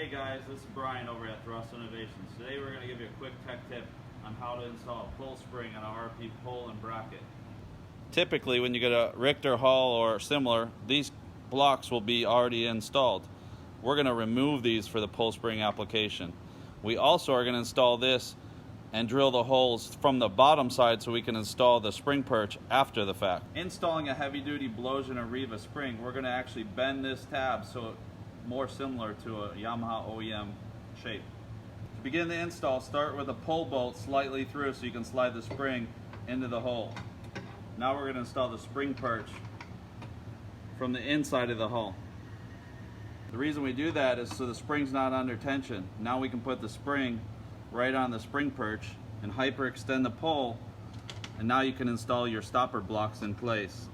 Hey guys, this is Brian over at Thrust Innovations. Today we're going to give you a quick tech tip on how to install a pull spring on a RP pole and bracket. Typically when you get a Rickter hull or similar, these blocks will be already installed. We're going to remove these for the pull spring application. We also are going to install this and drill the holes from the bottom side so we can install the spring perch after the fact. Installing a heavy duty Blosian or Riva spring, we're going to actually bend this tab so more similar to a Yamaha OEM shape. To begin the install, start with a pull bolt slightly through so you can slide the spring into the hole. Now we're going to install the spring perch from the inside of the hull. The reason we do that is so the spring's not under tension. Now we can put the spring right on the spring perch and hyperextend the pole, and now you can install your stopper blocks in place.